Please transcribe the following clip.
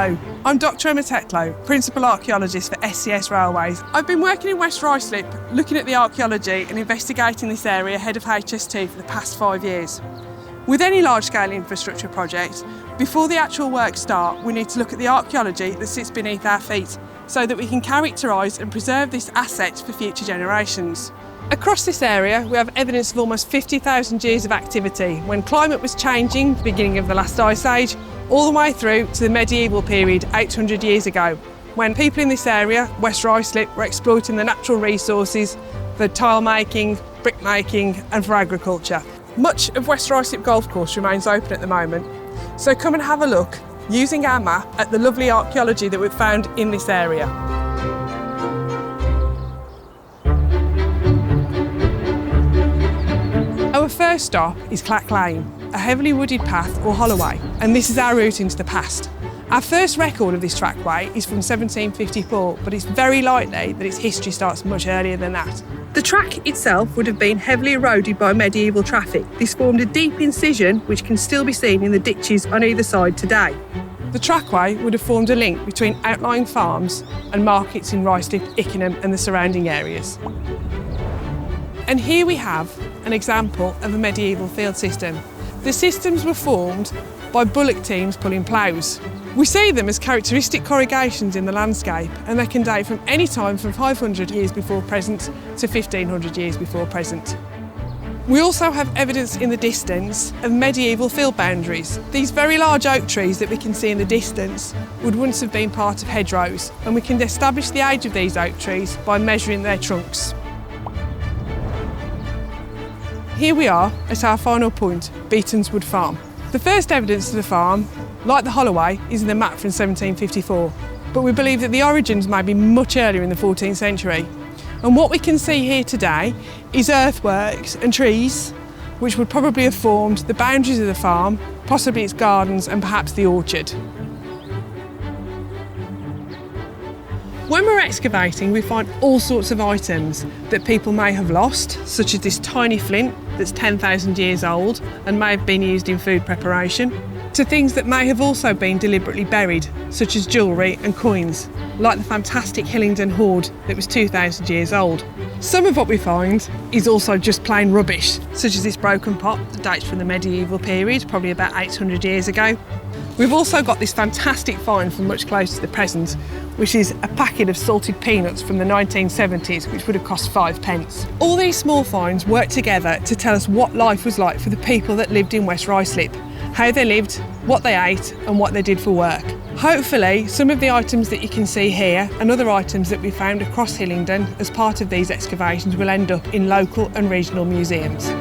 Hello, I'm Dr Emma Tetlow, Principal Archaeologist for SCS Railways. I've been working in West Ruislip looking at the archaeology and investigating this area ahead of HS2 for the past 5 years. With any large-scale infrastructure project, before the actual work start, we need to look at the archaeology that sits beneath our feet so that we can characterise and preserve this asset for future generations. Across this area, we have evidence of almost 50,000 years of activity when climate was changing at the beginning of the last ice age, all the way through to the medieval period 800 years ago, when people in this area, West Ruislip, were exploiting the natural resources for tile making, brick making and for agriculture. Much of West Ruislip Golf Course remains open at the moment, so come and have a look using our map at the lovely archaeology that we've found in this area. Our first stop is Clack Lane, a heavily wooded path or holloway, and this is our route into the past. Our first record of this trackway is from 1754, but it's very likely that its history starts much earlier than that. The track itself would have been heavily eroded by medieval traffic. This formed a deep incision which can still be seen in the ditches on either side today. The trackway would have formed a link between outlying farms and markets in Ruislip, Ickenham and the surrounding areas. And here we have an example of a medieval field system. The systems were formed by bullock teams pulling ploughs. We see them as characteristic corrugations in the landscape, and they can date from any time from 500 years before present to 1500 years before present. We also have evidence in the distance of medieval field boundaries. These very large oak trees that we can see in the distance would once have been part of hedgerows, and we can establish the age of these oak trees by measuring their trunks. Here we are at our final point, Beatonswood Farm. The first evidence of the farm, like the holloway, is in the map from 1754, but we believe that the origins may be much earlier in the 14th century. And what we can see here today is earthworks and trees, which would probably have formed the boundaries of the farm, possibly its gardens and perhaps the orchard. When we're excavating, we find all sorts of items that people may have lost, such as this tiny flint that's 10,000 years old and may have been used in food preparation, to things that may have also been deliberately buried, such as jewellery and coins, like the fantastic Hillingdon hoard that was 2,000 years old. Some of what we find is also just plain rubbish, such as this broken pot that dates from the medieval period, probably about 800 years ago. We've also got this fantastic find from much closer to the present, which is a packet of salted peanuts from the 1970s, which would have cost 5p. All these small finds work together to tell us what life was like for the people that lived in West Ruislip, how they lived, what they ate and what they did for work. Hopefully, some of the items that you can see here and other items that we found across Hillingdon as part of these excavations will end up in local and regional museums.